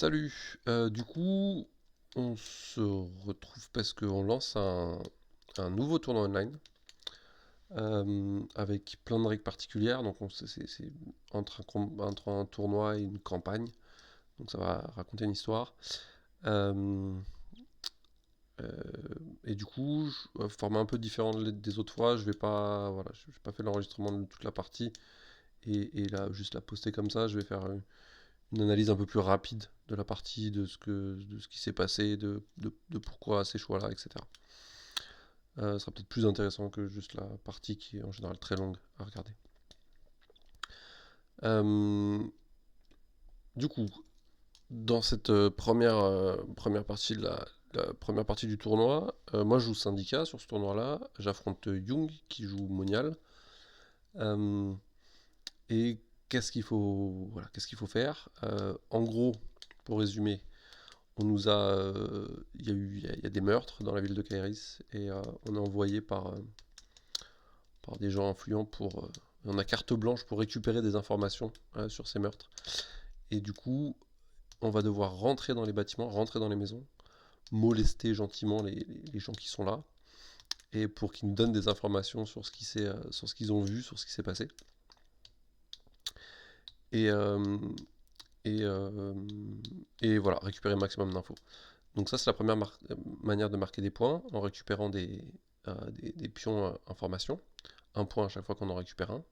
Salut, du coup, on se retrouve parce qu'on lance un nouveau tournoi online avec plein de règles particulières. Donc, c'est entre un tournoi et une campagne. Donc, ça va raconter une histoire. Euh, euh, et du coup, format un peu différent des autres fois. Je vais pas, voilà, je vais pas faire l'enregistrement de toute la partie et là, juste la poster comme ça. Je vais faire une analyse un peu plus rapide de la partie, de ce qui s'est passé, de pourquoi ces choix-là, etc. Ce sera peut-être plus intéressant que juste la partie qui est en général très longue à regarder. Euh, du coup, dans cette première partie la première partie du tournoi, moi je joue Syndicat sur ce tournoi-là. J'affronte Young qui joue Monial. Euh, et qu'est-ce qu'il faut faire. En gros, pour résumer, on nous a, il y a des meurtres dans la ville de Kairis et on est envoyé par des gens influents on a carte blanche pour récupérer des informations sur ces meurtres. Et du coup, on va devoir rentrer dans les bâtiments, rentrer dans les maisons, molester gentiment les gens qui sont là et pour qu'ils nous donnent des informations sur ce qu'ils ont vu, sur ce qui s'est passé. Et, euh, et, euh, et voilà, récupérer le maximum d'infos. Donc ça, c'est la première manière de marquer des points en récupérant des pions informations. Un point à chaque fois qu'on en récupère un.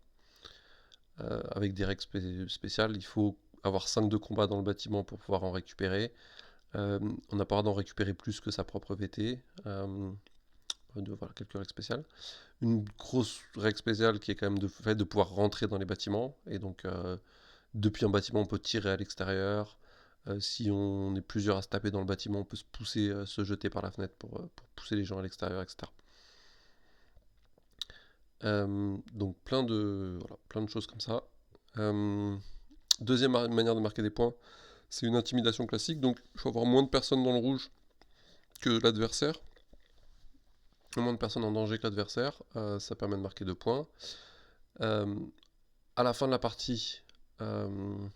Avec des règles spéciales, il faut avoir 5 de combat dans le bâtiment pour pouvoir en récupérer. On n'a pas le droit d'en récupérer plus que sa propre VT. Voilà, quelques règles spéciales. Une grosse règle spéciale qui est quand même de fait de pouvoir rentrer dans les bâtiments. Et donc, depuis un bâtiment, on peut tirer à l'extérieur. Si on est plusieurs à se taper dans le bâtiment, on peut se pousser, se jeter par la fenêtre pour pousser les gens à l'extérieur, etc. Donc plein de choses comme ça. Euh, Deuxième manière de marquer des points, c'est une intimidation classique. Donc il faut avoir moins de personnes dans le rouge que l'adversaire. Moins de personnes en danger que l'adversaire. Ça permet de marquer 2 points. Euh, à la fin de la partie, euh,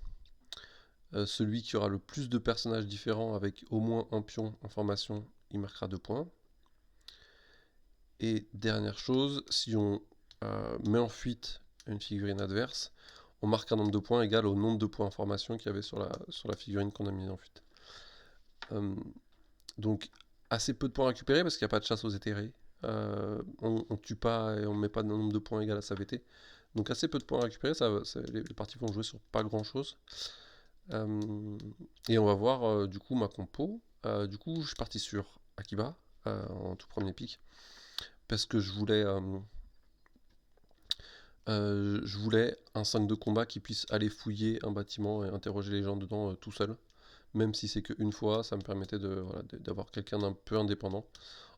celui qui aura le plus de personnages différents avec au moins un pion en formation, il marquera 2 points. Et dernière chose, si on met en fuite une figurine adverse, on marque un nombre de points égal au nombre de points en formation qu'il y avait sur la figurine qu'on a mise en fuite. Donc assez peu de points récupérés parce qu'il n'y a pas de chasse aux éthérés. On tue pas et on met pas de nombre de points égal à sa VT. Donc assez peu de points récupérés, les parties vont jouer sur pas grand chose. Et on va voir du coup ma compo. Du coup je suis parti sur Akiba en tout premier pick parce que je voulais un 5 de combat qui puisse aller fouiller un bâtiment et interroger les gens dedans tout seul. Même si c'est qu'une fois, ça me permettait voilà, d'avoir quelqu'un d'un peu indépendant.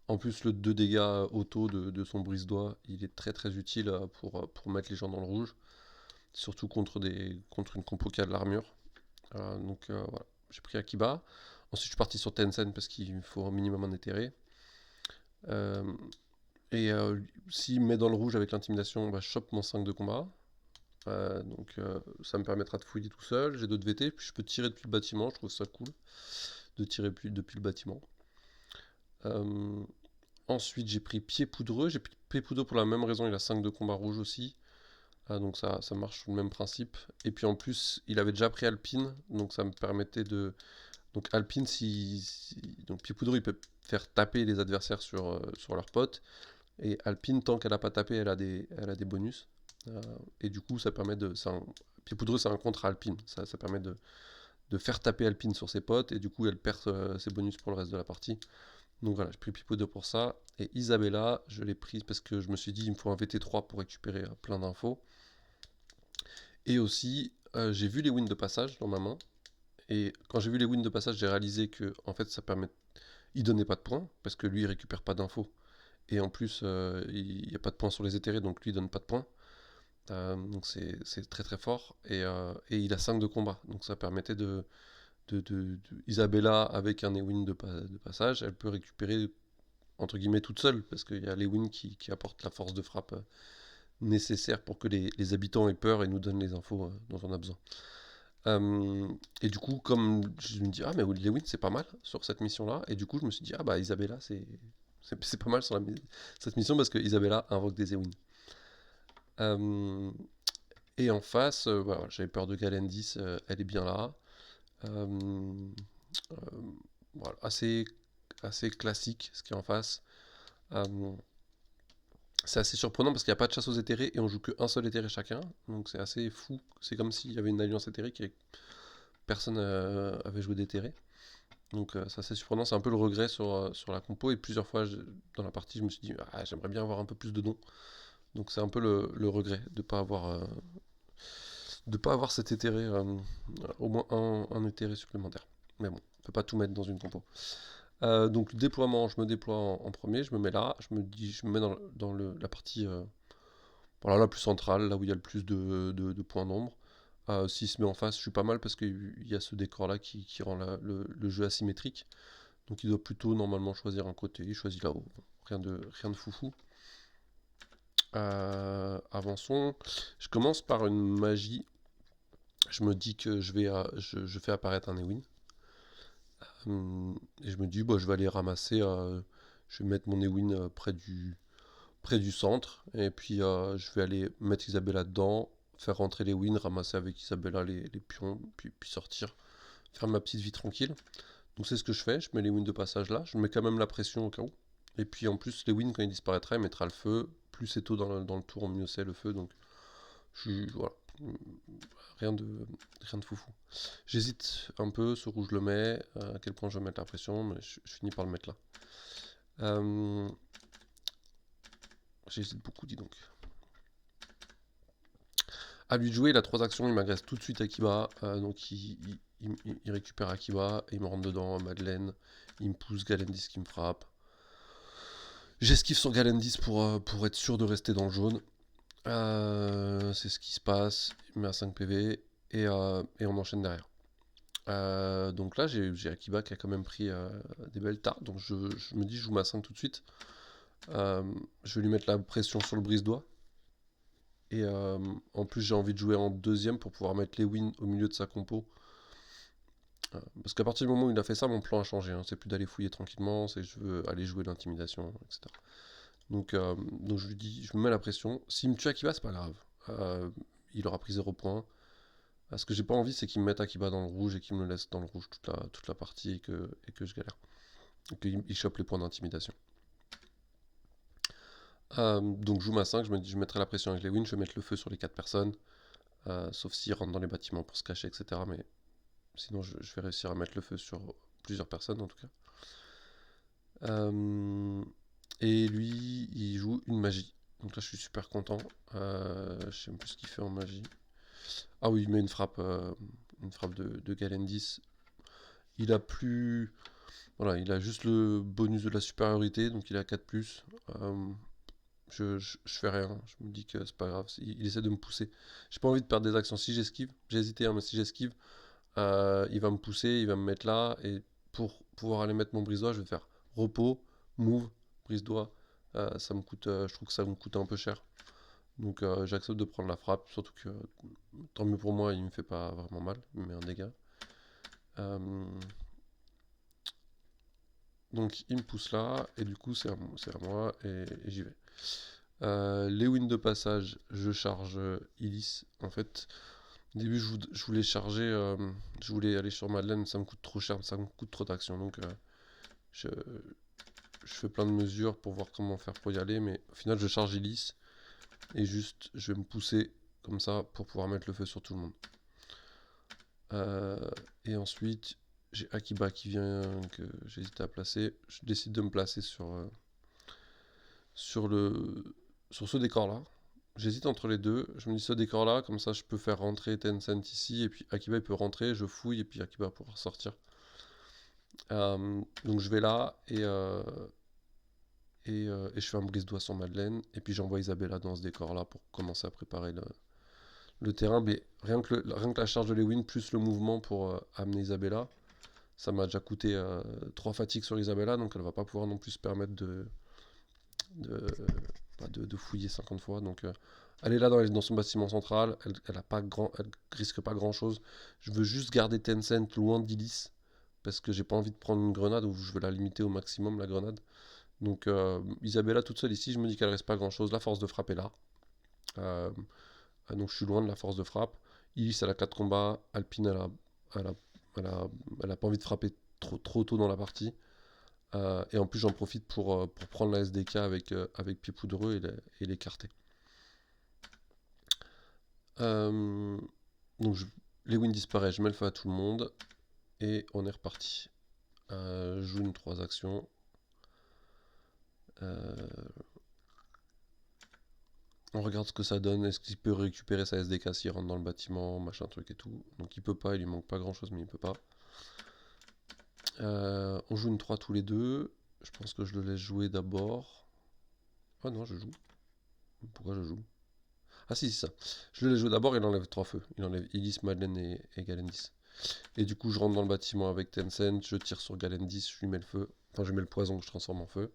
En plus, le 2 dégâts auto de son brise-doigt, il est très très utile pour mettre les gens dans le rouge. Surtout contre une compo qui a de l'armure. Donc voilà, j'ai pris Akiba. Ensuite, je suis parti sur Tencent parce qu'il faut un minimum un éthéré. Euh, et s'il me met dans le rouge avec l'intimidation, bah, je chope mon 5 de combat. Donc ça me permettra de fouiller tout seul. J'ai d'autres VT, puis je peux tirer depuis le bâtiment. Je trouve ça cool de tirer depuis le bâtiment. Euh, Ensuite, j'ai pris Pied Poudreux. J'ai pris Pied Poudreux pour la même raison. Il a 5 de combat rouge aussi. Donc ça marche sur le même principe. Et puis en plus, il avait déjà pris Alpine. Donc ça me permettait de. Donc Alpine, donc Pied Poudreux, il peut faire taper les adversaires sur leurs potes. Et Alpine, tant qu'elle n'a pas tapé, elle a des bonus. Et du coup, ça permet de. Pied Poudreux, c'est un contre Alpine. Ça permet de faire taper Alpine sur ses potes. Et du coup, elle perd ses bonus pour le reste de la partie. Donc voilà, j'ai pris Pipo 2 pour ça. Et Isabella, je l'ai prise parce que je me suis dit, il me faut un VT3 pour récupérer plein d'infos. Et aussi, j'ai vu les wins de passage dans ma main. Et quand j'ai vu les wins de passage, j'ai réalisé que en fait, ça permet. Il donnait pas de points parce que lui, il récupère pas d'infos. Et en plus, il n'y a pas de points sur les éthérés, donc lui, il donne pas de points. Donc c'est très très fort. Et il a 5 de combat. Donc ça permettait Isabella, avec un Ewin de passage, elle peut récupérer entre guillemets toute seule, parce qu'il y a Lewin qui apporte la force de frappe nécessaire pour que les habitants aient peur et nous donnent les infos dont on a besoin. Et du coup, comme je me dis, ah, mais Lewin, c'est pas mal sur cette mission-là. Et du coup, je me suis dit, ah, bah, Isabella, c'est pas mal sur cette mission parce que Isabella invoque des Ewin. Euh, et en face, voilà, j'avais peur de Galendis, elle est bien là. Euh, euh, voilà, assez classique ce qui est en face. Euh, c'est assez surprenant parce qu'il n'y a pas de chasse aux éthérés et on joue qu'un seul éthéré chacun. Donc c'est assez fou. C'est comme s'il y avait une alliance éthérique et personne avait joué d'éthéré. Donc c'est assez surprenant. C'est un peu le regret sur la compo. Et plusieurs fois dans la partie, je me suis dit, ah, j'aimerais bien avoir un peu plus de dons. Donc c'est un peu le regret de pas avoir cet éthéré, au moins un éthéré supplémentaire. Mais bon, on peut pas tout mettre dans une compo. Donc le déploiement, je me déploie en premier, je me mets là, je me mets la partie voilà, la plus centrale, là où il y a le plus de points d'ombre. S'il se met en face, je suis pas mal parce qu'il y a ce décor là qui rend le jeu asymétrique. Donc il doit plutôt normalement choisir un côté, il choisit là-haut. Rien de foufou. Avançons. Je commence par une magie. Je me dis que je fais apparaître un Ewin. Et je me dis, bah, je vais aller ramasser. Je vais mettre mon Ewin près du centre. Et puis je vais aller mettre Isabella dedans, faire rentrer les wins, ramasser avec Isabella les pions, puis sortir, faire ma petite vie tranquille. Donc c'est ce que je fais, je mets les wins de passage là, je mets quand même la pression au cas où. Et puis en plus, les wins, quand il disparaîtra, il mettra le feu. Plus c'est tôt dans le tour, mieux c'est le feu. Donc voilà. Rien de, rien de foufou. J'hésite un peu sur où je le mets, à quel point je vais mettre la pression, mais je finis par le mettre là. J'hésite beaucoup, dis donc. À lui de jouer, il a 3 actions, il m'agresse tout de suite Akiba, donc il récupère Akiba, et il me rentre dedans, Madeleine, il me pousse Galendis qui me frappe. J'esquive sur Galendis pour être sûr de rester dans le jaune. C'est ce qui se passe, il met à 5 PV, et on enchaîne derrière. Donc là, j'ai Akiba qui a quand même pris des belles tartes, donc je me dis, je joue ma 5 tout de suite. Je vais lui mettre la pression sur le brise-doigt. Et en plus, j'ai envie de jouer en deuxième pour pouvoir mettre les wins au milieu de sa compo. Parce qu'à partir du moment où il a fait ça, mon plan a changé. Hein. C'est plus d'aller fouiller tranquillement, c'est je veux aller jouer l'intimidation, etc. Donc je lui dis, je me mets la pression. S'il me tue Akiba, c'est pas grave. Il aura pris 0 points. Ce que j'ai pas envie, c'est qu'il me mette Akiba dans le rouge et qu'il me le laisse dans le rouge toute la partie et que je galère. Et qu'il chope les points d'intimidation. Donc je joue ma 5, je me dis je mettrai la pression avec les wins, je vais mettre le feu sur les 4 personnes, sauf s'ils rentrent dans les bâtiments pour se cacher, etc. Mais sinon je vais réussir à mettre le feu sur plusieurs personnes en tout cas. Et lui, il joue une magie. Donc là je suis super content. Je sais même plus ce qu'il fait en magie. Ah oui, il met une frappe de Galendis. Il a plus... Voilà, il a juste le bonus de la supériorité, donc il a 4+. Je fais rien, je me dis que c'est pas grave, il essaie de me pousser. J'ai pas envie de perdre des actions. Si j'esquive, j'ai hésité, hein, mais si j'esquive, il va me pousser, il va me mettre là, et pour pouvoir aller mettre mon brise-doigt, je vais faire repos, move, brise-doigt. Ça me coûte, je trouve que ça me coûte un peu cher. Donc j'accepte de prendre la frappe, surtout que tant mieux pour moi, il me fait pas vraiment mal, il me met un dégât. Donc il me pousse là, et du coup c'est à moi, et j'y vais. Les wins de passage, je charge Illis. En fait, au début, je voulais charger, je voulais aller sur Madeleine, ça me coûte trop cher, ça me coûte trop d'action. Donc, je, je fais plein de mesures pour voir comment faire pour y aller. Mais au final, je charge Illis et juste, je vais me pousser comme ça pour pouvoir mettre le feu sur tout le monde. Et ensuite, j'ai Akiba qui vient, que j'hésite à placer. Je décide de me placer sur ce décor-là. J'hésite entre les deux. Je me dis ce décor-là, comme ça je peux faire rentrer Tencent ici, et puis Akiba il peut rentrer, je fouille, et puis Akiba va pouvoir sortir. Donc je vais là, et je fais un brise-doigt sur Madeleine, et puis j'envoie Isabella dans ce décor-là pour commencer à préparer le terrain. Mais rien que la charge de Lewin, plus le mouvement pour amener Isabella, ça m'a déjà coûté 3 fatigues sur Isabella, donc elle va pas pouvoir non plus se permettre de fouiller 50 fois. Donc Elle est là dans son bâtiment central, elle risque pas grand chose. Je veux juste garder Tencent loin d'Illis, parce que j'ai pas envie de prendre une grenade, ou je veux la limiter au maximum la grenade. Donc Isabella toute seule ici, je me dis qu'elle reste pas grand chose. La force de frappe est là. Euh, donc je suis loin de la force de frappe. Illis elle a 4 combats, Alpine elle a, elle a, elle a pas envie de frapper trop tôt dans la partie. Et en plus j'en profite pour prendre la SDK avec pied poudreux et l'écarter. Euh, donc Lewin disparaît, je mets le feu à tout le monde. Et on est reparti. Je joue une 3 actions. On regarde ce que ça donne. Est-ce qu'il peut récupérer sa SDK s'il rentre dans le bâtiment, machin truc et tout. Donc il peut pas, il lui manque pas grand chose, mais il peut pas. On joue une 3 tous les deux. Je pense que je le laisse jouer d'abord. Ah non, je joue. Pourquoi je joue? Ah si, c'est ça. Je le laisse jouer d'abord, il enlève 3 feux. Il enlève Illis, Madeleine et Galendis. Et du coup, je rentre dans le bâtiment avec Tencent, je tire sur Galendis, je lui mets le feu. Enfin, je mets le poison que je transforme en feu.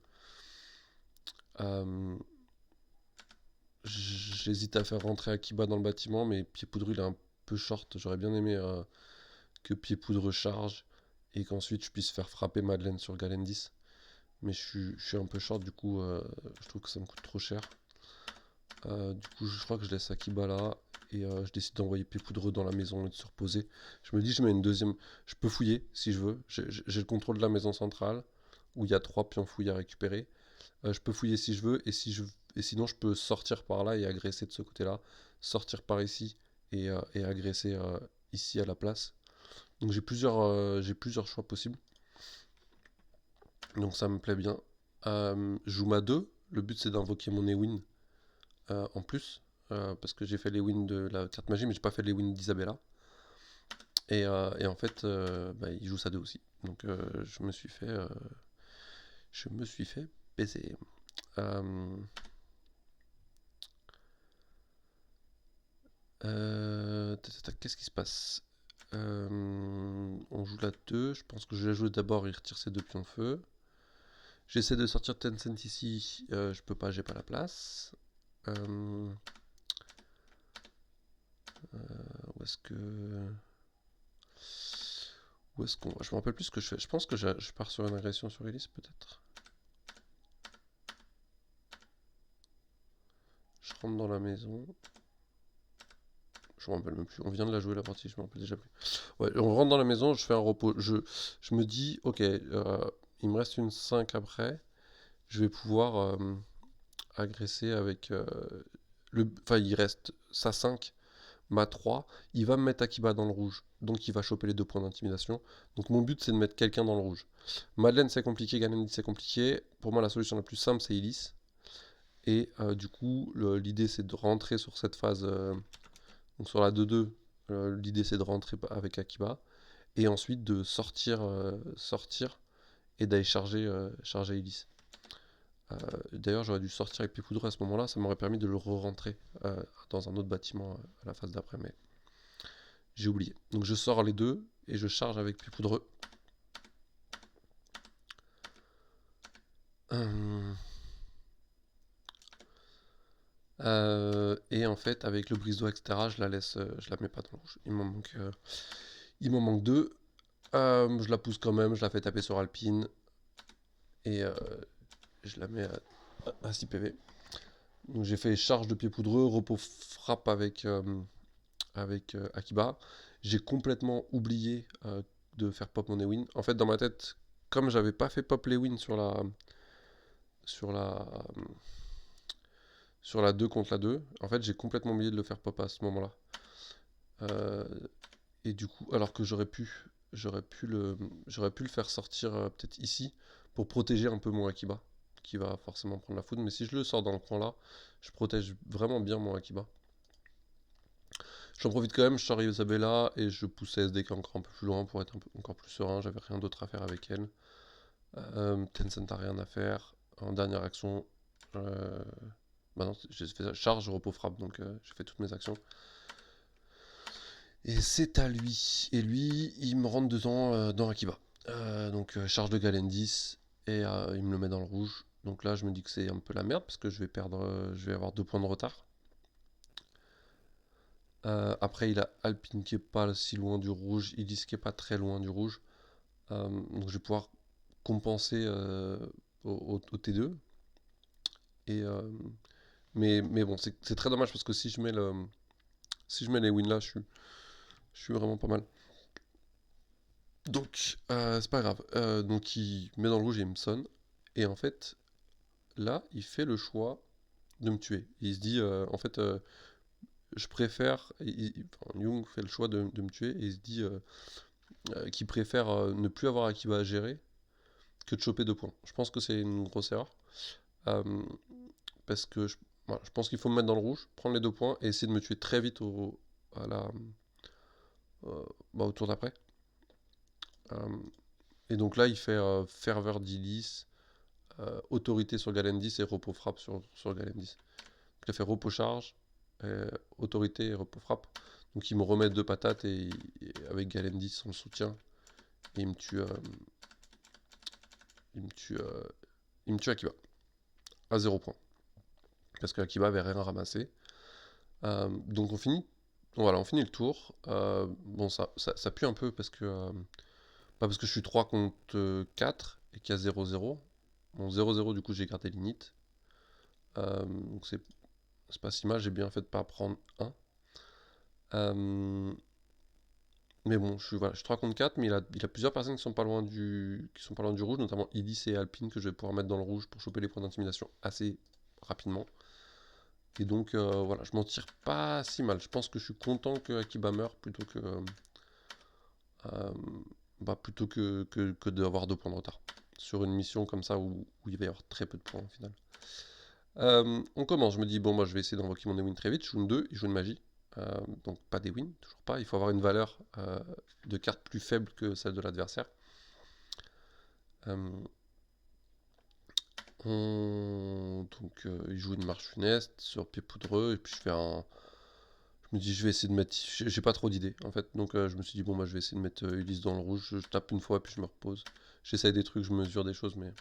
J'hésite à faire rentrer Akiba dans le bâtiment, mais Pied Poudreux il est un peu short. J'aurais bien aimé que Pied Poudreux charge et qu'ensuite je puisse faire frapper Madeleine sur Galendis. Mais je suis un peu short, du coup, je trouve que ça me coûte trop cher. Du coup, je crois que je laisse Akiba là et je décide d'envoyer Pied Poudreux dans la maison et de se reposer. Je me dis, je mets une deuxième. Je peux fouiller si je veux. J'ai le contrôle de la maison centrale où il y a 3 pions fouilles à récupérer. Je peux fouiller si je veux, et sinon je peux sortir par là et agresser de ce côté-là, sortir par ici et agresser ici à la place. Donc j'ai plusieurs choix possibles. Donc ça me plaît bien. Je joue ma 2. Le but c'est d'invoquer mon Ewin en plus. Parce que j'ai fait les wins de la carte magie, mais j'ai pas fait les wins d'Isabella. Et en fait, bah, il joue sa 2 aussi. Donc je me suis fait baiser. Euh, Qu'est-ce qui se passe? On joue la 2. Je pense que je vais la jouer d'abord. Il retire ses 2 pions de feu. J'essaie de sortir Tencent ici. Je peux pas, j'ai pas la place. Où est-ce que. Où est-ce qu'on. Je me rappelle plus ce que je fais. Je pense que je pars sur une agression sur Elise, peut-être. Je rentre dans la maison. Je me rappelle même plus. On vient de la jouer la partie, je me rappelle déjà plus. Ouais, on rentre dans la maison, je fais un repos. Je me dis, ok, il me reste une 5 après. Je vais pouvoir agresser avec. Enfin, il reste sa 5, ma 3. Il va me mettre Akiba dans le rouge. Donc il va choper les 2 points d'intimidation. Donc mon but c'est de mettre quelqu'un dans le rouge. Madeleine c'est compliqué, Galendi c'est compliqué. Pour moi la solution la plus simple c'est Illis. Et du coup l'idée c'est de rentrer sur cette phase. Donc sur la 2-2, l'idée c'est de rentrer avec Akiba. Et ensuite de sortir et d'aller charger Illis. D'ailleurs, j'aurais dû sortir avec Pipoudre à ce moment-là, ça m'aurait permis de le re-rentrer dans un autre bâtiment à la phase d'après, mais j'ai oublié. Donc je sors les deux et je charge avec Pipoudreux. Et en fait, avec le brise-doigt, etc., je la mets pas dans le rouge. Il m'en manque deux. Je la pousse quand même, je la fais taper sur Alpine et je la mets à 6 PV. Donc j'ai fait charge de pied poudreux, repos frappe avec Akiba. J'ai complètement oublié de faire pop mon Ewin. En fait, dans ma tête, comme j'avais pas fait pop l'Ewin sur la, sur la 2 contre la 2, en fait, j'ai complètement oublié de le faire pop à ce moment-là. Et du coup, alors que j'aurais pu le faire sortir peut-être ici pour protéger un peu mon Akiba, qui va forcément prendre la foudre. Mais si je le sors dans le coin là, je protège vraiment bien mon Akiba. J'en profite quand même, je sors Isabella et je pousse SDK encore un peu plus loin pour être encore plus serein. J'avais rien d'autre à faire avec elle. Tencent a rien à faire. En dernière action, bah non, j'ai fait ça. Charge, repos, frappe, donc j'ai fait toutes mes actions. Et c'est à lui. Et lui, il me rentre dedans dans Akiba. Donc charge de Galendis et il me le met dans le rouge. Donc là, je me dis que c'est un peu la merde parce que je vais avoir 2 points de retard. Après, il a Alpine qui est pas si loin du rouge, Illis qui est pas très loin du rouge. Donc je vais pouvoir compenser au T2. Et, mais bon, c'est très dommage parce que si je mets les wins là, je suis vraiment pas mal. Donc, c'est pas grave. Donc, il met dans le rouge et il me sonne. Et en fait, là, il fait le choix de me tuer. Il se dit, en fait, je préfère. Enfin, Jung fait le choix de me tuer et il se dit qu'il préfère ne plus avoir Akiba à gérer que de choper 2 points. Je pense que c'est une grosse erreur. Euh, Parce que voilà, je pense qu'il faut me mettre dans le rouge, prendre les 2 points et essayer de me tuer très vite à la, au tour d'après. Euh, et donc là, il fait ferveur d'Illis, autorité sur Galendis et repos frappe sur Galendis. Donc il a fait repos charge, autorité et repos frappe. Donc il me remet 2 patates et avec Galendis on le soutient. Et il me tue, il me tue Akiba à 0 point. Parce que Akiba avait rien ramassé. Donc on finit. Voilà, on finit le tour. Bon, ça pue un peu parce que. Pas parce que je suis 3 contre 4 et qu'il y a 0-0. Bon, 0-0, du coup, j'ai gardé l'init. Donc c'est pas si mal, j'ai bien fait de pas prendre 1. Mais bon, voilà, je suis 3 contre 4, mais il a plusieurs personnes qui sont pas loin du rouge, notamment Idis et Alpine, que je vais pouvoir mettre dans le rouge pour choper les points d'intimidation assez rapidement. Et donc, voilà, je m'en tire pas si mal. Je pense que je suis content que Akiba meure euh, plutôt que d'avoir 2 points de retard. Sur une mission comme ça où il va y avoir très peu de points au final. On commence, je me dis, bon, moi je vais essayer d'invoquer mon Ewin très vite. Je joue une 2, il joue une magie. Donc pas des wins, toujours pas. Il faut avoir une valeur de carte plus faible que celle de l'adversaire. Euh, donc il joue une marche funeste sur pied poudreux. Et puis je me dis, je vais essayer de mettre. J'ai pas trop d'idées en fait. Donc je me suis dit, bon, bah, je vais essayer de mettre Ulysse dans le rouge. Je tape une fois, puis je me repose. J'essaye des trucs, je mesure des choses, mais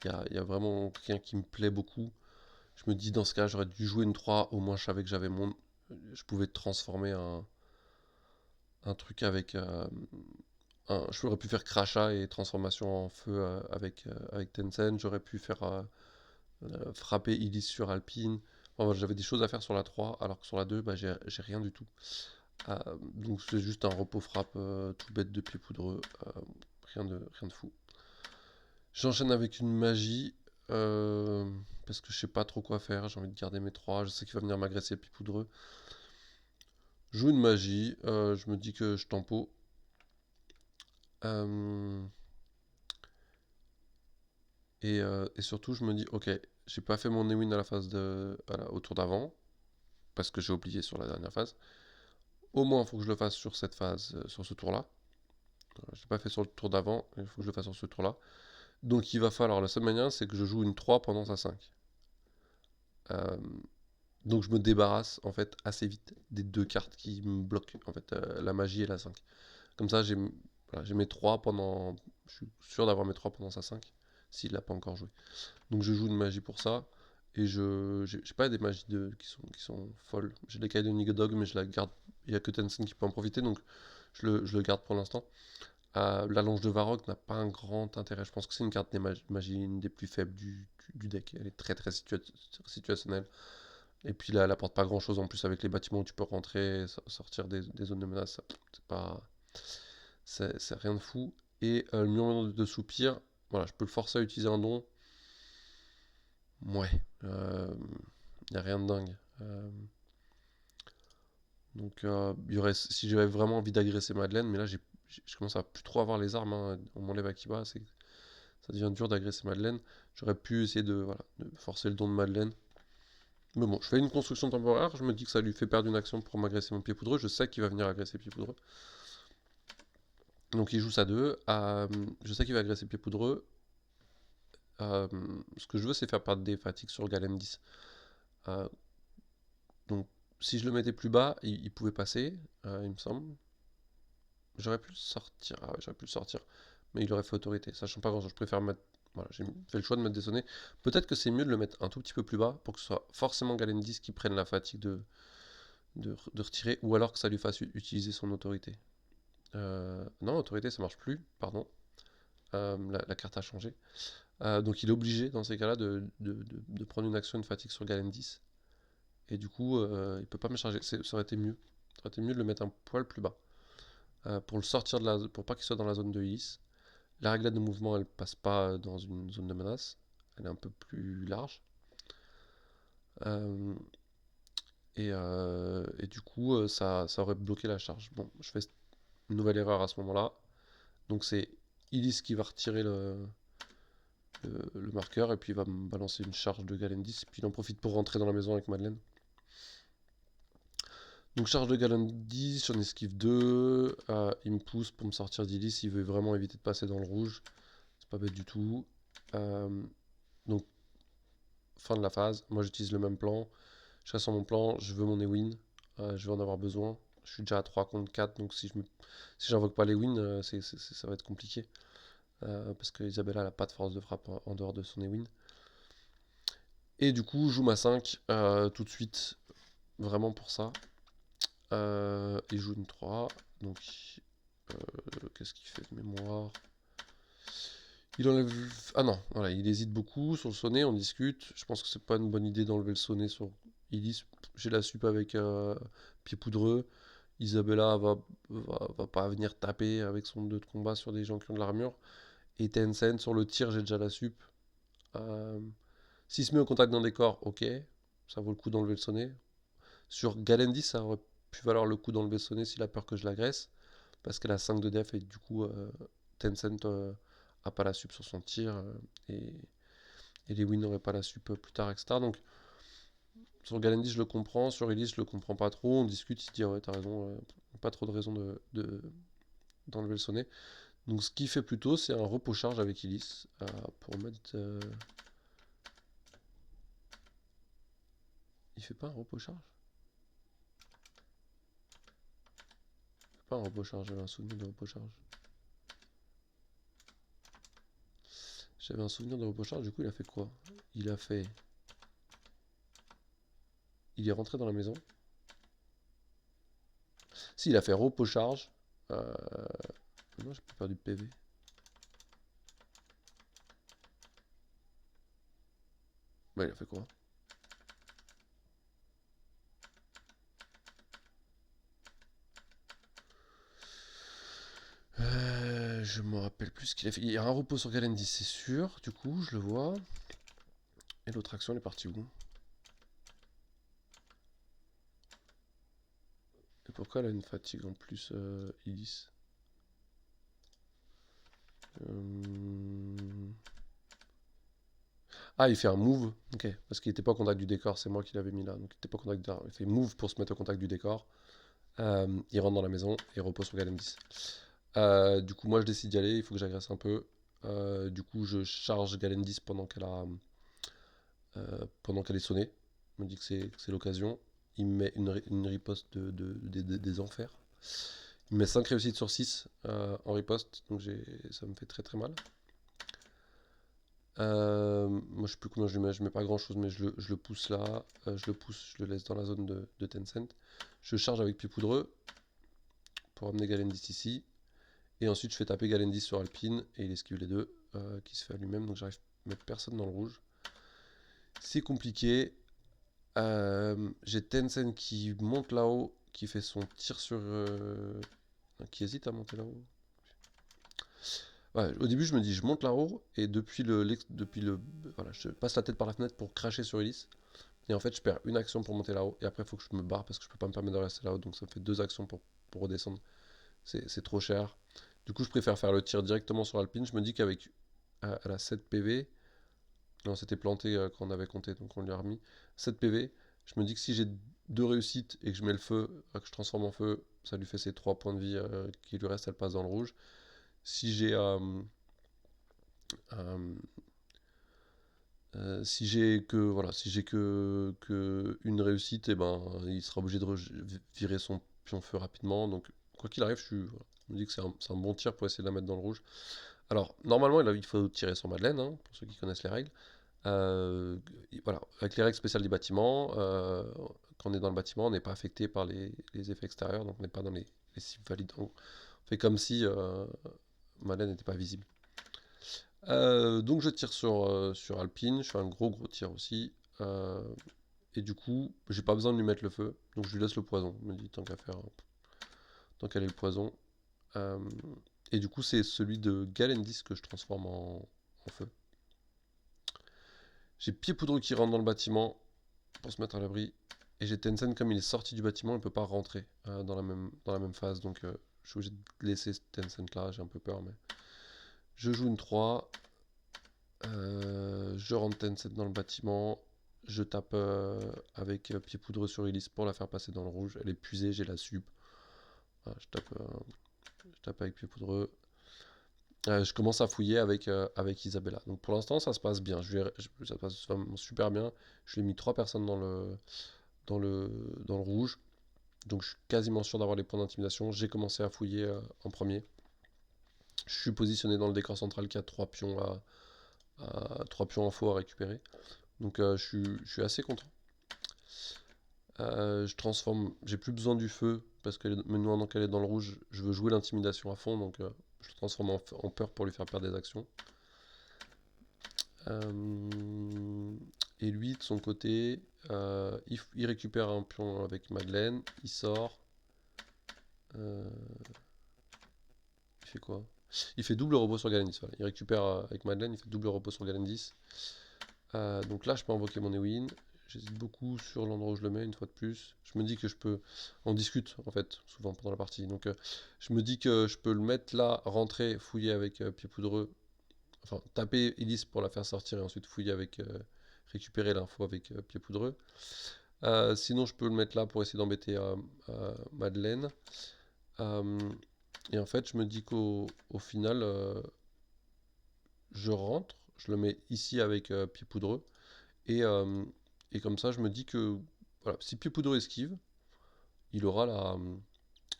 y a vraiment rien qui me plaît beaucoup. Je me dis, dans ce cas, j'aurais dû jouer une 3. Au moins, je savais que j'avais mon. Je pouvais transformer un truc avec. J'aurais pu faire crachat et transformation en feu avec Tencent. J'aurais pu faire frapper Illis sur Alpine. Enfin, j'avais des choses à faire sur la 3, alors que sur la 2, bah, j'ai rien du tout. Donc c'est juste un repos frappe tout bête de pied poudreux. Rien de fou. J'enchaîne avec une magie. Parce que je sais pas trop quoi faire. J'ai envie de garder mes 3. Je sais qu'il va venir m'agresser pied poudreux. Je joue une magie. Je me dis que je tempo. Euh, et surtout, je me dis, ok, j'ai pas fait mon Ewin à la phase au tour d'avant, parce que j'ai oublié sur la dernière phase. Au moins, il faut que je le fasse sur cette phase, sur ce tour-là. Je l'ai pas fait sur le tour d'avant, il faut que je le fasse sur ce tour-là. Donc il va falloir, la seule manière, c'est que je joue une 3 pendant sa 5. Euh, donc je me débarrasse en fait assez vite des 2 cartes qui me bloquent, en fait, la magie et la 5. Comme ça, j'ai mes 3 pendant. Je suis sûr d'avoir mes 3 pendant sa 5, s'il l'a pas encore joué. Donc je joue une magie pour ça. Et j'ai pas des magies qui sont folles. J'ai les cailles de Nigodog, mais je la garde. Il n'y a que Tencent qui peut en profiter, donc je le garde pour l'instant. La longe de Varrock n'a pas un grand intérêt. Je pense que c'est une carte des magie, une des plus faibles du deck. Elle est très très situationnelle. Et puis là, elle apporte pas grand chose en plus avec les bâtiments où tu peux rentrer, sortir des zones de menace. C'est pas. C'est rien de fou. Et le murmure de soupir, voilà, je peux le forcer à utiliser un don. Ouais. Il n'y a rien de dingue. Donc, si j'avais vraiment envie d'agresser Madeleine, mais là, je commence à plus trop avoir les armes. Hein. On m'enlève Akiba, ça devient dur d'agresser Madeleine. J'aurais pu essayer voilà, de forcer le don de Madeleine. Mais bon, je fais une construction temporaire, je me dis que ça lui fait perdre une action pour m'agresser mon pied poudreux. Je sais qu'il va venir agresser pied poudreux. Donc il joue ça 2. Je sais qu'il va agresser pied poudreux. Ce que je veux, c'est faire perdre des fatigues sur Galendis. Donc si je le mettais plus bas, il pouvait passer, il me semble. J'aurais pu le sortir. Ah ouais, j'aurais pu le sortir. Mais il aurait fait autorité. Ça change pas grand chose. Je préfère mettre. Voilà, j'ai fait le choix de mettre des sonnets. Peut-être que c'est mieux de le mettre un tout petit peu plus bas pour que ce soit forcément Galendis qui prenne la fatigue de retirer, ou alors que ça lui fasse utiliser son autorité. Non, autorité ça marche plus, pardon. La carte a changé. Donc il est obligé dans ces cas-là de prendre une action, une fatigue sur Galen 10. Et du coup, il peut pas me charger. Ça aurait été mieux. Ça aurait été mieux de le mettre un poil plus bas. Pour le sortir pour pas qu'il soit dans la zone de Ulysse. La réglade de mouvement, elle passe pas dans une zone de menace. Elle est un peu plus large. Euh, et du coup, ça aurait bloqué la charge. Bon, je fais une nouvelle erreur à ce moment-là. Donc c'est Ulysse qui va retirer le marqueur et puis il va me balancer une charge de Galen 10. Et puis il en profite pour rentrer dans la maison avec Madeleine. Donc charge de Galen 10, j'en esquive 2. Il me pousse pour me sortir d'Ulysse. Il veut vraiment éviter de passer dans le rouge. C'est pas bête du tout. Donc fin de la phase. Moi j'utilise le même plan. Je reste sur mon plan. Je veux mon Ewin. Je vais en avoir besoin. Je suis déjà à 3 contre 4. Donc si j'invoque pas l'Ewin, ça va être compliqué. Parce que Isabella n'a pas de force de frappe en dehors de son Ewin. Et du coup, je joue ma 5 tout de suite, vraiment pour ça. Il joue une 3. Donc, qu'est-ce qu'il fait de mémoire? Il enlève. Ah non, voilà, il hésite beaucoup sur le sonnet, on discute. Je pense que c'est pas une bonne idée d'enlever le sonnet sur Illis. J'ai la sup avec Pied Poudreux. Isabella va pas venir taper avec son 2 de combat sur des gens qui ont de l'armure. Et Tencent sur le tir, j'ai déjà la sup. Euh, S'il se met au contact d'un décor, ok, ça vaut le coup d'enlever le sonnet. Sur Galendi, ça aurait pu valoir le coup d'enlever le sonnet s'il a peur que je l'agresse, parce qu'elle a 5 de def et du coup Tencent a pas la sup sur son tir et les wins n'auraient pas la sup plus tard, etc. Donc sur Galendi, je le comprends, sur Elise, je le comprends pas trop. On discute, il se dit ouais, t'as raison, pas trop de raison d'enlever le sonnet. Donc ce qu'il fait plutôt, c'est un repos charge avec Elise pour mettre. Il fait pas un repos charge? Pas un repos charge, j'avais un souvenir de repos charge. J'avais un souvenir de repos charge, du coup il a fait quoi? Il a fait. Il est rentré dans la maison. Si, il a fait repos charge. Non, j'ai pas perdu de PV. Bah, il a fait quoi? Je me rappelle plus ce qu'il a fait. Il y a un repos sur Galendi, c'est sûr. Du coup, je le vois. Et l'autre action, elle est partie où? Et pourquoi elle a une fatigue en plus, Illis? Ah, il fait un move. Ok. Parce qu'il était pas au contact du décor, c'est moi qui l'avais mis là. Donc il était pas au contact du décor. Il fait move pour se mettre au contact du décor. Il rentre dans la maison et repose sur Galendis. Du coup, moi je décide d'y aller. Il faut que j'agresse un peu. Du coup, je charge Galendis pendant qu'elle est sonnée. Il me dit que c'est l'occasion. Il me met une riposte des enfers. Il me met 5 réussites sur 6 en riposte. Donc ça me fait très très mal. Moi, je sais plus combien je lui mets. Je mets pas grand chose, mais je le pousse là. Je le pousse, je le laisse dans la zone de Tencent. Je charge avec Pied Poudreux pour amener Galendis ici. Et ensuite, je fais taper Galendis sur Alpine et il esquive les deux qui se fait à lui-même. Donc, j'arrive à mettre personne dans le rouge. C'est compliqué. J'ai Tencent qui monte là-haut, qui fait son tir sur. Qui hésite à monter là-haut. Ouais, au début, je me dis, je monte là-haut et voilà, je passe la tête par la fenêtre pour cracher sur Elise. Et en fait, je perds une action pour monter là-haut et après, il faut que je me barre parce que je peux pas me permettre de rester là-haut. Donc, ça me fait 2 actions pour redescendre. C'est trop cher. Du coup, je préfère faire le tir directement sur Alpine. Je me dis qu'avec. Elle a 7 PV. Non, c'était planté quand on avait compté, donc on lui a remis 7 PV. Je me dis que si j'ai 2 réussites et que je mets le feu, que je transforme en feu, ça lui fait ses 3 points de vie qui lui restent, elle passe dans le rouge. Si j'ai si j'ai que voilà, si j'ai que une réussite, et ben il sera obligé de virer son pion feu rapidement. Donc quoi qu'il arrive, voilà, je me dis que c'est un bon tir pour essayer de la mettre dans le rouge. Alors normalement il faut tirer sur Madeleine, hein, pour ceux qui connaissent les règles. Voilà, avec les règles spéciales du bâtiment, quand on est dans le bâtiment, on n'est pas affecté par les effets extérieurs, donc on n'est pas dans les cibles valides. On fait comme si Madeleine n'était pas visible. Donc je tire sur Alpine, je fais un gros tir aussi. Et du coup, j'ai pas besoin de lui mettre le feu, donc je lui laisse le poison. Je me dis tant qu'à faire, tant qu'elle est le poison. Euh, et du coup, c'est celui de Galendis que je transforme en feu. J'ai Pied Poudreux qui rentre dans le bâtiment pour se mettre à l'abri. Et j'ai Tencent, comme il est sorti du bâtiment, il ne peut pas rentrer dans la même phase. Donc je suis obligé de laisser Tencent là, j'ai un peu peur. Mais je joue une 3. Je rentre Tencent dans le bâtiment. Je tape avec Pied Poudreux sur Elise pour la faire passer dans le rouge. Elle est épuisée, j'ai la sup. Voilà, je tape avec Pied Poudreux. Je commence à fouiller avec Isabella. Donc pour l'instant, ça se passe bien. Ça se passe vraiment super bien. Je lui ai mis 3 personnes dans le rouge. Donc je suis quasiment sûr d'avoir les points d'intimidation. J'ai commencé à fouiller en premier. Je suis positionné dans le décor central qui a 3 pions, 3 pions info à récupérer. Donc je suis assez content. Je transforme, j'ai plus besoin du feu parce que maintenant qu'elle est dans le rouge, je veux jouer l'intimidation à fond. Donc je le transforme en peur pour lui faire perdre des actions. Et lui, de son côté, il récupère un pion avec Madeleine, il sort. Il fait quoi? Il fait double repos sur Galendis. Voilà. Il récupère avec Madeleine, il fait double repos sur Galendis. Donc là, je peux invoquer mon Ewin. J'hésite beaucoup sur l'endroit où je le mets, une fois de plus. Je me dis que je peux. On discute, en fait, souvent pendant la partie. Donc je me dis que je peux le mettre là, rentrer, fouiller avec Pied Poudreux. Enfin, taper Elise pour la faire sortir et ensuite fouiller avec. Récupérer l'info avec Pied Poudreux. Sinon, je peux le mettre là pour essayer d'embêter Madeleine. Et en fait, je me dis qu'au final, je rentre, je le mets ici avec Pied Poudreux. Et, euh, et comme ça, je me dis que voilà, si Pied Poudreux esquive, il aura,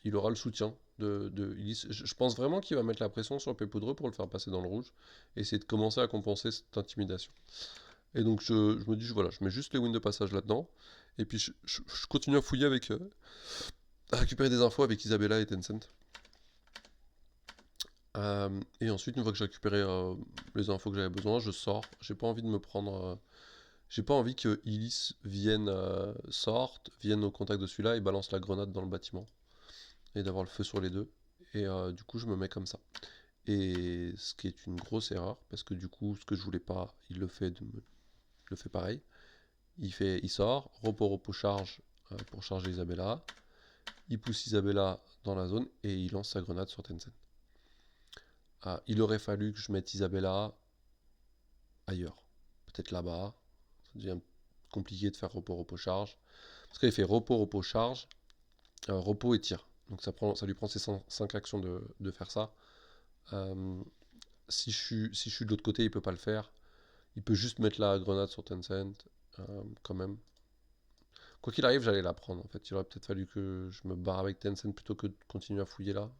il aura le soutien de Ulysse. Je pense vraiment qu'il va mettre la pression sur Pied Poudreux pour le faire passer dans le rouge. Et essayer de commencer à compenser cette intimidation. Et donc je me dis, voilà, je mets juste les wins de passage là-dedans. Et puis je continue à fouiller avec. À récupérer des infos avec Isabella et Tencent. Et ensuite, une fois que j'ai récupéré les infos que j'avais besoin, je sors. J'ai pas envie de me prendre. J'ai pas envie que Illis vienne, sorte, vienne au contact de celui-là et balance la grenade dans le bâtiment. Et d'avoir le feu sur les deux. Et du coup, je me mets comme ça. Et ce qui est une grosse erreur, parce que du coup, ce que je voulais pas, il le fait pareil. Il sort, repos, charge pour charger Isabella. Il pousse Isabella dans la zone et il lance sa grenade sur Tencent. Il aurait fallu que je mette Isabella ailleurs. Peut-être là-bas. Ça devient compliqué de faire repos, charge. Parce qu'il fait repos, charge, repos et tir. Donc ça lui prend ses 5 actions de faire ça. Si je suis de l'autre côté, il peut pas le faire. Il peut juste mettre la grenade sur Tencent, quand même. Quoi qu'il arrive, j'allais la prendre en fait. Il aurait peut-être fallu que je me barre avec Tencent plutôt que de continuer à fouiller là.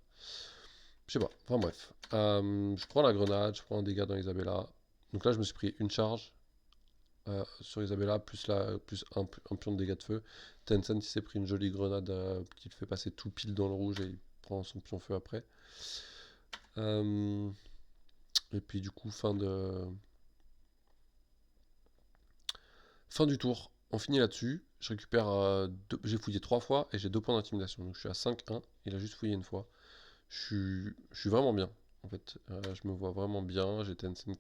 Je sais pas. Enfin bref. Je prends la grenade, je prends un dégât dans Isabella. Donc là, je me suis pris une charge sur Isabella, plus un pion de dégâts de feu. Tencent, il s'est pris une jolie grenade qui le fait passer tout pile dans le rouge et il prend son pion feu après. Et puis du coup, fin du tour. On finit là-dessus. Je récupère. J'ai fouillé 3 fois et j'ai 2 points d'intimidation. Donc je suis à 5-1. Il a juste fouillé une fois. Je suis vraiment bien. En fait, je me vois vraiment bien. J'ai Tencent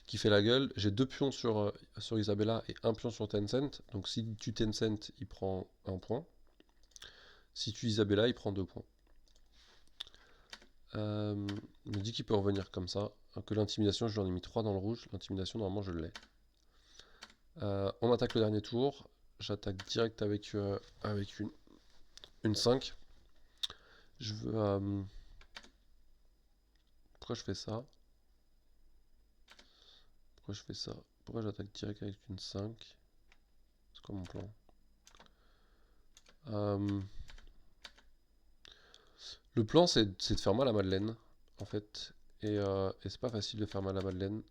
qui fait la gueule. J'ai 2 pions sur Isabella et un pion sur Tencent. Donc si tu Tencent, il prend 1 point. Si tu Isabella, il prend 2 points. Il me dit qu'il peut revenir comme ça. Que l'intimidation, je lui en ai mis 3 dans le rouge. L'intimidation, normalement, je l'ai. On attaque le dernier tour. J'attaque direct avec une 5. Je veux. Pourquoi je fais ça? Pourquoi je fais ça? Pourquoi j'attaque direct avec une 5? C'est quoi mon plan? Le plan, c'est de faire mal à Madeleine, en fait. Et c'est pas facile de faire mal à Madeleine.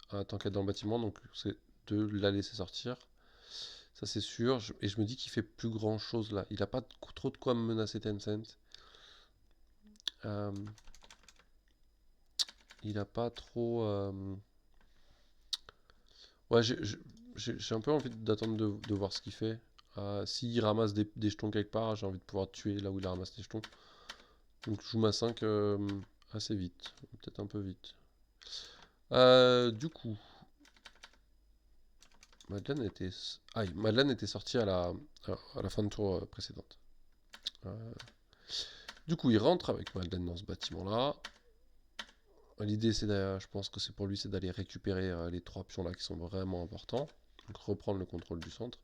tant qu'elle est dans le bâtiment, donc c'est de la laisser sortir. Ça c'est sûr, et je me dis qu'il fait plus grand chose là. Il a pas trop de quoi me menacer Tencent. Euh, il a pas trop... Ouais, j'ai un peu envie d'attendre de voir ce qu'il fait. S'il ramasse des jetons quelque part, j'ai envie de pouvoir tuer là où il ramasse des jetons. Donc je joue ma 5 assez vite, peut-être un peu vite. Du coup, Madeleine était sortie à la fin de tour précédente. Du coup, il rentre avec Madeleine dans ce bâtiment-là. L'idée, je pense que c'est pour lui, c'est d'aller récupérer les 3 pions là qui sont vraiment importants. Donc reprendre le contrôle du centre.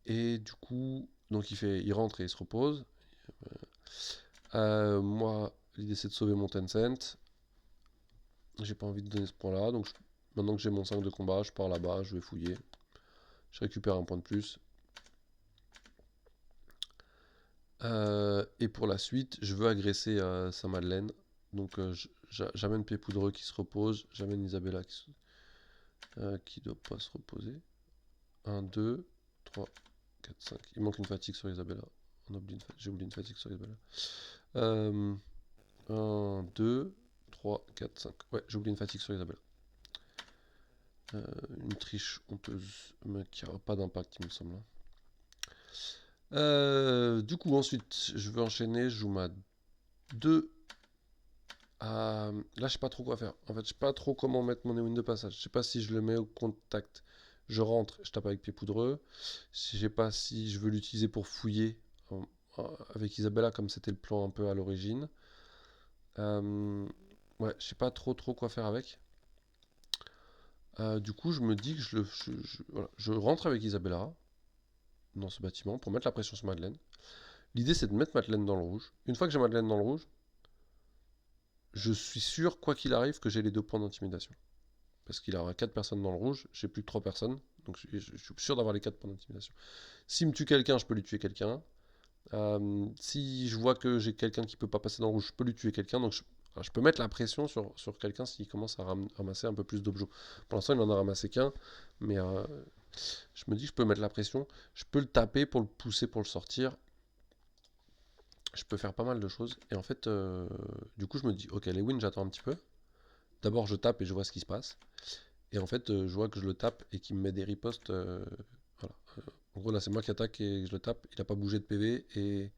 Et du coup, donc il rentre et il se repose. Moi, l'idée c'est de sauver mon Tencent. J'ai pas envie de donner ce point-là, donc maintenant que j'ai mon 5 de combat, je pars là-bas, je vais fouiller. Je récupère un point de plus. Et pour la suite, je veux agresser Saint-Madeleine. Donc j'amène Pépoudreux qui se repose. J'amène Isabella qui doit pas se reposer. 1, 2, 3, 4, 5. Il manque une fatigue sur Isabella. J'ai oublié une fatigue sur Isabella. 1, 2, 3, 4, 5. Ouais, j'ai oublié une fatigue sur Isabella. Une triche honteuse, mais qui n'aura pas d'impact, il me semble. Du coup, ensuite, je vais enchaîner. Je joue ma 2. Là, je sais pas trop quoi faire. En fait, je sais pas trop comment mettre mon Ewin de passage. Je sais pas si je le mets au contact. Je rentre, je tape avec pied poudreux. Je sais pas si je veux l'utiliser pour fouiller avec Isabella, comme c'était le plan un peu à l'origine. Ouais, je sais pas trop quoi faire avec. Du coup, je me dis que voilà, je rentre avec Isabella dans ce bâtiment pour mettre la pression sur Madeleine. L'idée, c'est de mettre Madeleine dans le rouge. Une fois que j'ai Madeleine dans le rouge, je suis sûr, quoi qu'il arrive, que j'ai les 2 points d'intimidation. Parce qu'il aura 4 personnes dans le rouge, j'ai plus que 3 personnes, donc je suis sûr d'avoir les 4 points d'intimidation. S'il me tue quelqu'un, je peux lui tuer quelqu'un. Si je vois que j'ai quelqu'un qui peut pas passer dans le rouge, je peux lui tuer quelqu'un, donc je peux mettre la pression sur quelqu'un s'il commence à ramasser un peu plus d'objets. Pour l'instant, il en a ramassé qu'un, mais je me dis que je peux mettre la pression. Je peux le taper pour le pousser pour le sortir. Je peux faire pas mal de choses. Et en fait, du coup, je me dis, ok, les wins, j'attends un petit peu. D'abord, je tape et je vois ce qui se passe. Et en fait, je vois que je le tape et qu'il me met des ripostes. Voilà. En gros, là, c'est moi qui attaque et je le tape. Il n'a pas bougé de PV et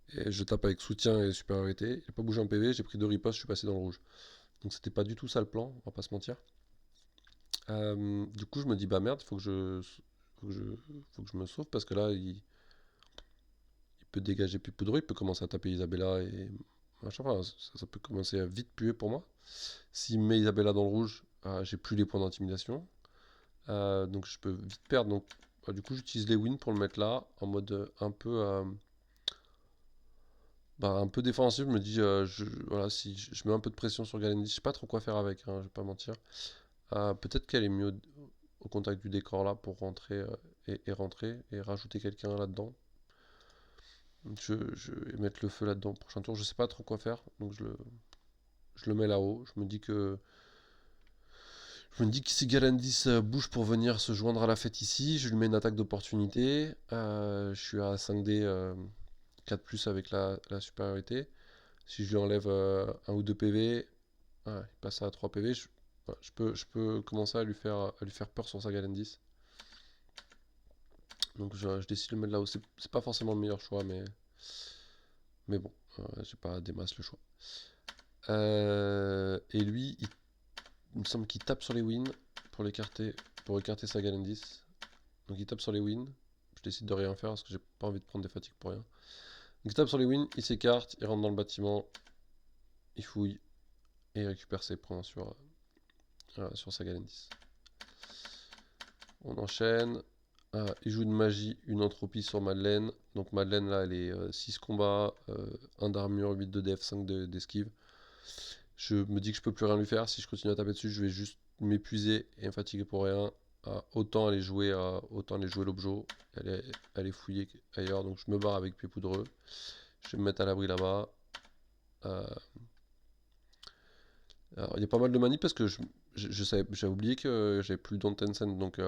je tape avec soutien et supériorité. Il n'a pas bougé en PV, j'ai pris 2 ripostes, je suis passé dans le rouge. Donc, c'était pas du tout ça le plan, on va pas se mentir. Du coup, je me dis, bah merde, faut que je me sauve parce que là, il peut dégager plus poudreux, il peut commencer à taper Isabella et machin. Enfin, ça peut commencer à vite puer pour moi. S'il met Isabella dans le rouge, j'ai plus les points d'intimidation. Donc je peux vite perdre. Donc du coup j'utilise les wins pour le mettre là en mode un peu défensif. Je me dis voilà, si je mets un peu de pression sur Galendis, je sais pas trop quoi faire avec, hein, je vais pas mentir. Peut-être qu'elle est mieux au contact du décor là pour rentrer et rentrer et rajouter quelqu'un là-dedans. Je vais mettre le feu là-dedans prochain tour. Je sais pas trop quoi faire, donc je le mets là-haut. Je me dis que si Galandis bouge pour venir se joindre à la fête ici, je lui mets une attaque d'opportunité. Je suis à 5D 4 avec la supériorité. Si je lui enlève 1 ou 2 PV, il passe à 3 PV. Je peux commencer à lui faire peur sur sa Galandis. Donc je décide de le mettre là-haut. C'est pas forcément le meilleur choix, mais bon, j'ai pas des masses le choix. Et lui, il me semble qu'il tape sur les wins pour écarter sa Galandis. Donc il tape sur les wins. Je décide de rien faire parce que j'ai pas envie de prendre des fatigues pour rien. Donc il tape sur les wins, il s'écarte, il rentre dans le bâtiment, il fouille et il récupère ses points sur sa Galandis. On enchaîne. Il joue une magie, une entropie sur Madeleine. Donc Madeleine là elle est 6 combats, 1 d'armure, 8 de def, 5 d'esquive. Je me dis que je peux plus rien lui faire. Si je continue à taper dessus, je vais juste m'épuiser et me fatiguer pour rien. Autant aller jouer l'objet, aller fouiller ailleurs. Donc je me barre avec pied poudreux. Je vais me mettre à l'abri là-bas. Alors, il y a pas mal de manies parce que j'avais oublié que j'avais plus le don de Tencent, donc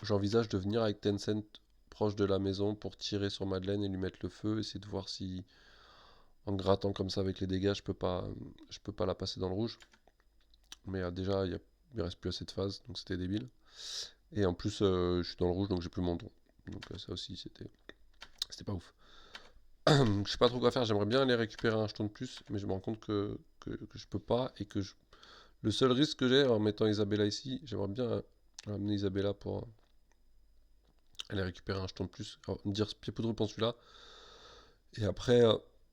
j'envisage de venir avec Tencent proche de la maison pour tirer sur Madeleine et lui mettre le feu, essayer de voir si en grattant comme ça avec les dégâts, je peux pas la passer dans le rouge. Mais déjà, il reste plus assez de phase, donc c'était débile. Et en plus, je suis dans le rouge, donc j'ai plus mon don. Donc ça aussi, c'était pas ouf. Je sais pas trop quoi faire, j'aimerais bien aller récupérer un jeton de plus, mais je me rends compte que je peux pas et le seul risque que j'ai en mettant Isabella ici, j'aimerais bien amener Isabella pour aller récupérer un jeton de plus. Alors, me dire pied poudre pour celui-là. Et après,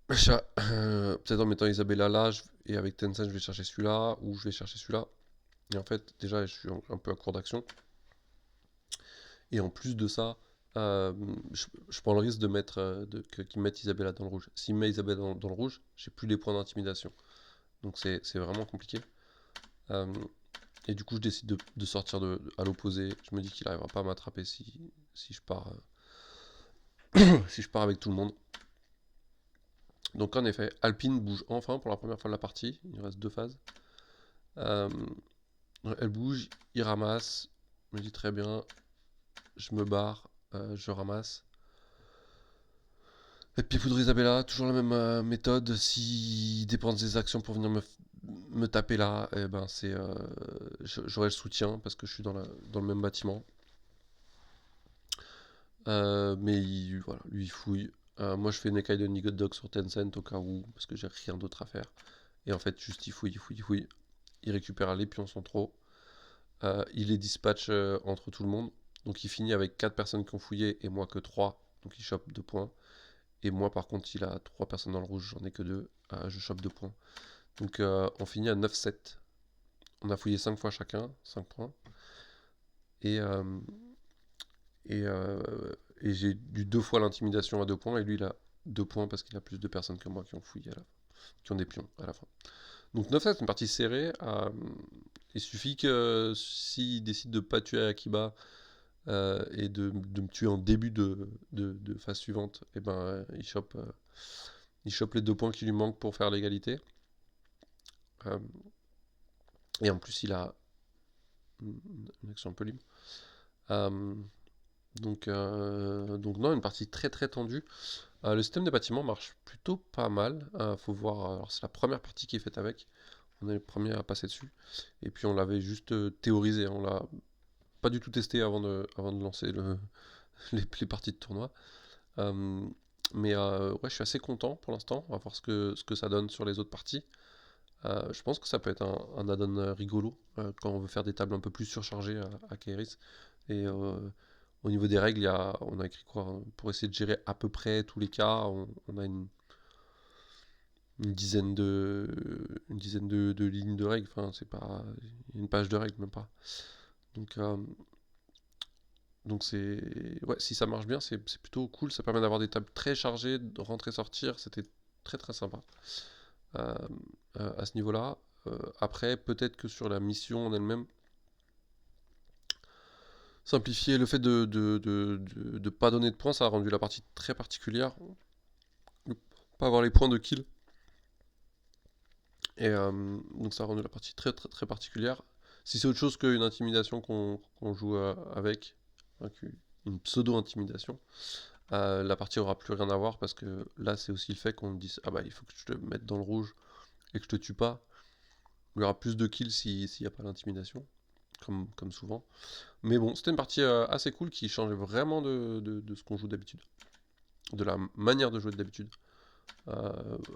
peut-être en mettant Isabella là, et avec Tencent, je vais chercher celui-là, ou je vais chercher celui-là. Et en fait, déjà, je suis un peu à court d'action. Et en plus de ça, euh, je prends le risque de mettre, qu'ils mettent Isabella dans le rouge. S'ils mettent Isabella dans le rouge, j'ai plus les points d'intimidation. Donc c'est vraiment compliqué. Euh, et du coup, je décide de sortir à l'opposé. Je me dis qu'il n'arrivera pas à m'attraper si je pars, si je pars avec tout le monde. Donc en effet, Alpine bouge enfin pour la première fois de la partie. Il reste 2 phases. Euh, Elle bouge, il ramasse. Je me dis très bien. Je me barre, je ramasse. Et puis poudre Isabella, toujours la même méthode. S'il dépense des actions pour venir me taper là, eh ben j'aurai le soutien parce que je suis dans le même bâtiment. Voilà, lui il fouille. Moi je fais une écaille de Nigot Dog sur Tencent au cas où, parce que j'ai rien d'autre à faire. Et en fait, juste il fouille, il fouille, il fouille. Il récupère les pions sans trop. Il les dispatche entre tout le monde. Donc il finit avec 4 personnes qui ont fouillé et moi que 3. Donc il chope 2 points. Et moi par contre, il a 3 personnes dans le rouge, j'en ai que 2. Je chope 2 points. Donc on finit à 9-7. On a fouillé 5 fois chacun, 5 points. Et, euh, et, euh, et j'ai eu 2 fois l'intimidation à 2 points. Et lui, il a 2 points parce qu'il a plus de personnes que moi qui ont fouillé qui ont des pions à la fin. Donc 9-7, c'est une partie serrée. Il suffit que s'il décide de ne pas tuer Akiba et de me tuer en début de phase suivante, et ben il chope les 2 points qui lui manquent pour faire l'égalité. Euh, et en plus, il a une action un peu libre. Euh, donc non, une partie très très tendue. Le système des bâtiments marche plutôt pas mal. Faut voir. Alors c'est la première partie qui est faite avec. On est les premiers à passer dessus. Et puis on l'avait juste théorisé. On l'a pas du tout testé avant de lancer les parties de tournoi. Euh, ouais, je suis assez content pour l'instant. On va voir ce que ça donne sur les autres parties. Je pense que ça peut être un add-on rigolo quand on veut faire des tables un peu plus surchargées à Kairis. Et au niveau des règles, on a écrit quoi hein, pour essayer de gérer à peu près tous les cas. On a une dizaine de lignes de règles. Enfin, c'est pas une page de règles, même pas. Donc, ouais, si ça marche bien, c'est plutôt cool. Ça permet d'avoir des tables très chargées, de rentrer-sortir. C'était très très sympa euh, à ce niveau-là. Après, peut-être que sur la mission en elle-même, simplifier le fait de pas donner de points, ça a rendu la partie très particulière. Ne pas avoir les points de kill. Et donc ça a rendu la partie très très très particulière. Si c'est autre chose qu'une intimidation qu'on joue avec, hein, une pseudo-intimidation, la partie aura plus rien à voir parce que là c'est aussi le fait qu'on me dise ah bah il faut que je te mette dans le rouge et que je te tue pas. Il y aura plus de kills s'il n'y a pas l'intimidation, comme souvent. Mais bon, c'était une partie assez cool qui changeait vraiment de ce qu'on joue d'habitude, de la manière de jouer d'habitude,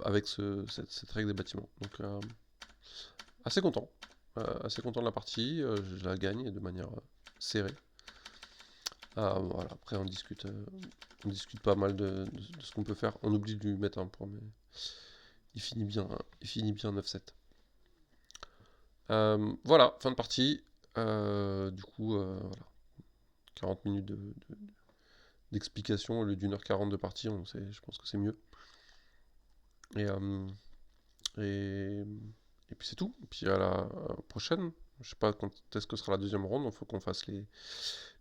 avec cette règle des bâtiments. Donc assez content. Assez content de la partie, je la gagne de manière serrée. Voilà, après on discute pas mal de ce qu'on peut faire. On oublie de lui mettre un point, mais il finit bien 9-7. Voilà, fin de partie. Du coup, voilà, 40 minutes d'explication au lieu d'1h40 de partie, je pense que c'est mieux. Et, et, et puis c'est tout. Et puis à la prochaine. Je sais pas quand est-ce que sera la deuxième ronde, il faut qu'on fasse les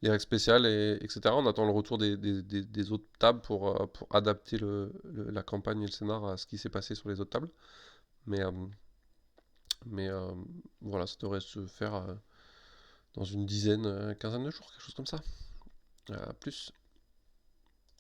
règles spéciales, etc. On attend le retour des autres tables pour adapter la campagne et le scénar à ce qui s'est passé sur les autres tables. Mais Mais voilà, ça devrait se faire dans une dizaine, quinzaine de jours, quelque chose comme ça. À plus.